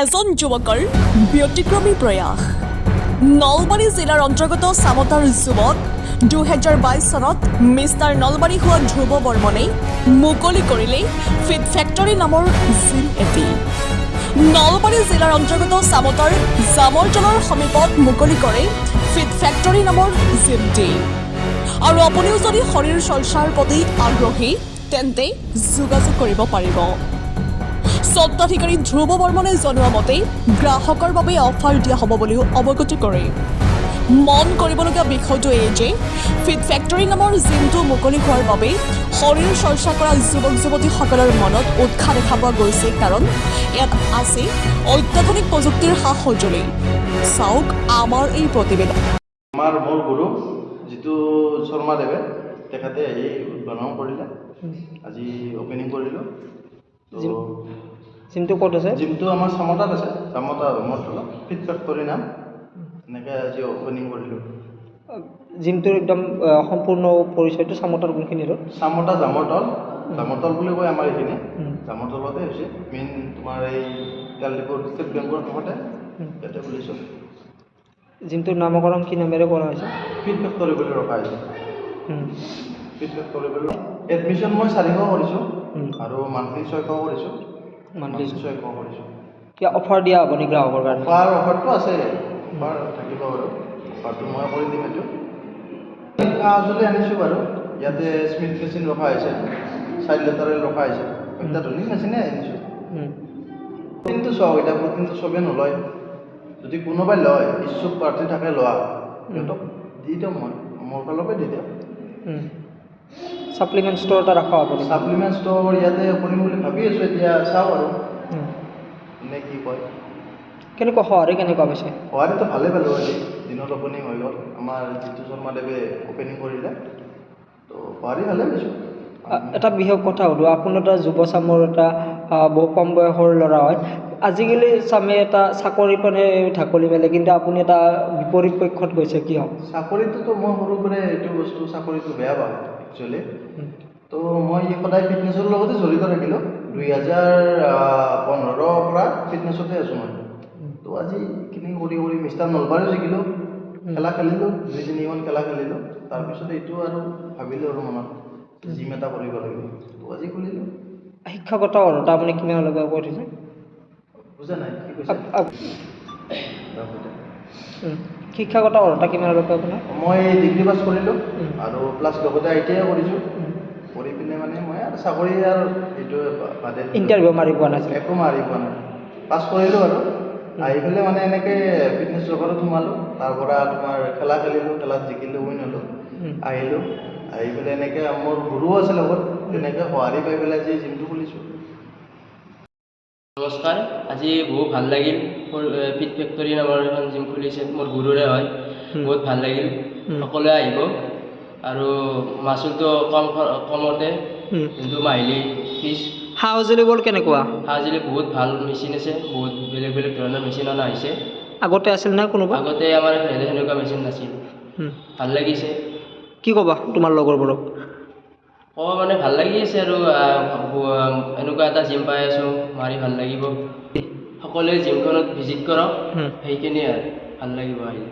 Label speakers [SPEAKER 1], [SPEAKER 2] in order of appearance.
[SPEAKER 1] এজন যুৱকৰ ব্যতিক্ৰমী প্ৰয়াস নলবাৰী জিলাৰ অন্তৰ্গত চামতাৰ যুৱক 2022 চনত মিষ্টাৰ নলবাৰী হোৱা ধ্ৰুৱ বৰ্মনে মুকলি কৰিলে ফিট ফেক্টৰী নামৰ জিম এটি নলবাৰী জিলাৰ অন্তৰ্গত চামতাৰ জামৰজনৰ সমীপত মুকলি কৰে ফিট ফেক্টৰী নামৰ জিমটি আৰু আপুনিও যদি শৰীৰ চৰ্চাৰ প্ৰতি আগ্ৰহী তেন্তে যোগাযোগ কৰিব পাৰিব। স্বত্বাধিকাৰী ধ্ৰুৱ বৰ্মনে জনোৱা মতে গ্ৰাহকৰ বাবে অফাৰ দিয়া হ'ব বুলিও অৱগত কৰে। মন কৰিবলগীয়া বিষয়টো এই যে ফিট ফেক্টৰী নামৰ জিমটো মুকলি হোৱাৰ বাবে শৰীৰ চৰ্চা কৰা যুৱক যুৱতীসকলৰ মনত উৎসাহ দেখা পোৱা গৈছে, কাৰণ ইয়াত আছে অত্যাধুনিক প্ৰযুক্তিৰ সা সঁজুলি। চাওক আমাৰ এই প্ৰতিবেদন।
[SPEAKER 2] আমাৰ মোৰ গুৰু যিটো শৰ্মাদেৱে তেখেতে আহি উদ্বোধন কৰিলে, আজি অপেনিং কৰিলোঁ।
[SPEAKER 3] জিমটো ক'ত আছে?
[SPEAKER 2] জিমটো আমাৰ চামতাত আছে, চামতা মঠলত ফিট ফেক্টৰী নাম, এনেকৈ আজি অপেনিং কৰিলোঁ।
[SPEAKER 3] জিমটোৰ একদম সম্পূৰ্ণ পৰিচয়টো চামতাৰ কোনখিনি ৰোড?
[SPEAKER 2] চামতা জামৰতল বুলি কয় আমাৰ এইখিনি। জামৰতলতে হৈছে মেইন তোমাৰ এই তেল ডিপু ষ্টেট বেংকৰ কাষতে ইয়াতে খুলিছোঁ।
[SPEAKER 3] জিমটোৰ নামকৰণ কি নামেৰে কৰা হৈছে?
[SPEAKER 2] ফিট ফেক্টৰী বুলি ৰখা হৈছে। ফিট ফেক্টৰী বুলি এডমিশ্যন মই 400 কৰিছোঁ আৰু মান্থলি 600 কৰিছোঁ। মান্থলি 600 কৰিছোঁ।
[SPEAKER 3] কিবা অফাৰ দিয়া হ'ব নেকি গ্ৰাহকৰ কাৰণে?
[SPEAKER 2] অফাৰটো আছে, অফাৰ থাকিব বাৰু। অফাৰটো মই কৰি দিম। এইটো সঁজুলি আনিছোঁ বাৰু। ইয়াতে স্মিথ মেচিন ৰখা হৈছে, 4 লিটাৰেল ৰখা হৈছে। অত্যাধুনিক মেচিনে আনিছোঁ। প্ৰটিনটো চাওক, এতিয়া প্ৰটিনটো চবেই নলয়। যদি কোনোবাই লয়, ইচ্ছুক প্ৰাৰ্থী থাকে লোৱা, সিহঁতক দি দিওঁ, মই মোৰ ফালৰ পৰা দি দিওঁ।
[SPEAKER 3] ছাপ্লিমেণ্ট ষ্ট'ৰ এটা ৰখা হ'ব?
[SPEAKER 2] ছাপ্লিমেণ্ট ষ্ট'ৰ ইয়াতে কৰিম বুলি ভাবি আছোঁ, এতিয়া চাওঁ আৰু কোনে কি কয়।
[SPEAKER 3] কেনেকুৱা সঁহাৰি কেনেকুৱা পাইছে?
[SPEAKER 2] সঁহাৰিটো ভালেই পালোঁ। আজি দিনত অপেনিং হৈ গ'ল, আমাৰ জিতু শৰ্মাদেৱে অপেনিং কৰিলে, তো সঁহাৰি ভালেই পাইছোঁ।
[SPEAKER 3] এটা বিশেষ কথা সুধোঁ, আপোনাৰ এটা যুৱ চামৰ এটা বহু কম বয়সৰ ল'ৰা হয়। আজিকালি চামে এটা চাকৰি মানে ঢাকলি মেলে, কিন্তু আপুনি এটা বিপৰীত পক্ষত গৈছে, কি হ'ল?
[SPEAKER 2] চাকৰিটোতো মই সৰুৰ পৰাই এইটো বস্তু চাকৰিটো বেয়া পাওঁ একচুৱেলি। তো মই সদায় ফিটনেছৰ লগতে জড়িত থাকিলোঁ। 2015 পৰা ফিটনেছতে আছোঁ মই। তো আজি এইখিনি কৰি মিষ্টাৰ নলবাৰীও জিকিলোঁ, খেলা খেলিলোঁ, 2-3খন খেলা খেলিলোঁ। তাৰপিছত এইটো আৰু ভাবিলোঁ আৰু মনত জিম এটা কৰিব লাগিব, তো আজি খুলিলোঁ।
[SPEAKER 3] শিক্ষাগত অৰ্হতা আপুনি কিমানলৈকে কৈ থৈছে?
[SPEAKER 2] বুজা নাই কি কৈছে?
[SPEAKER 3] শিক্ষাগত অৰ্হতা কিমানলৈকে আপোনাৰ?
[SPEAKER 2] মই ডিগ্ৰী পাছ কৰিলোঁ আৰু প্লাছ লগতে ITI কৰিছোঁ। কৰি পিনে মানে মই আৰু চাকৰি আৰু এইটো বাদে
[SPEAKER 3] ইণ্টাৰভিউ মাৰি পোৱা নাছিল?
[SPEAKER 2] একো মাৰি পোৱা নাই। পাছ কৰিলোঁ আৰু আহি পেলাই মানে এনেকৈ ফিটনেছ জগতত সোমালোঁ। তাৰপৰা তোমাৰ খেলা খেলিলোঁ, খেলাত জিকিলোঁ, উইন হ'লোঁ, আহিলোঁ। আহি পেলাই এনেকৈ মোৰ গুৰুও আছে লগত, তেনেকৈ সঁহাৰি পাই পেলাই আজি জিমটো খুলিছোঁ।
[SPEAKER 4] নমস্কাৰ, আজি বহুত ভাল লাগিল। ফিট ফেক্টৰী নামৰ এখন জিম খুলিছে, মোৰ গুৰুৰে হয়। বহুত ভাল লাগিল, সকলোৱে আহিব। আৰু মাচুলটো কমতে, কিন্তু মাহিলী ফিজ।
[SPEAKER 3] সা সঁজুলিবোৰ কেনেকুৱা?
[SPEAKER 4] সা সঁজুলি বহুত ভাল মেচিন আছে, বহুত বেলেগ বেলেগ ধৰণৰ মেচিন অনা হৈছে।
[SPEAKER 3] আগতে আছিল নে কোনোবা?
[SPEAKER 4] আগতে আমাৰ সেনেকুৱা মেচিন নাছিল। ভাল লাগিছে।
[SPEAKER 3] কি ক'বা তোমাৰ লগৰবোৰক?
[SPEAKER 4] মানে ভাল লাগি আছে আৰু এনেকুৱা এটা জিম পাই আছোঁ, মাৰি ভাল লাগিব। সকলোৱে জিমখনত ভিজিট কৰক, সেইখিনিয়ে আৰু ভাল লাগিব আহিলে।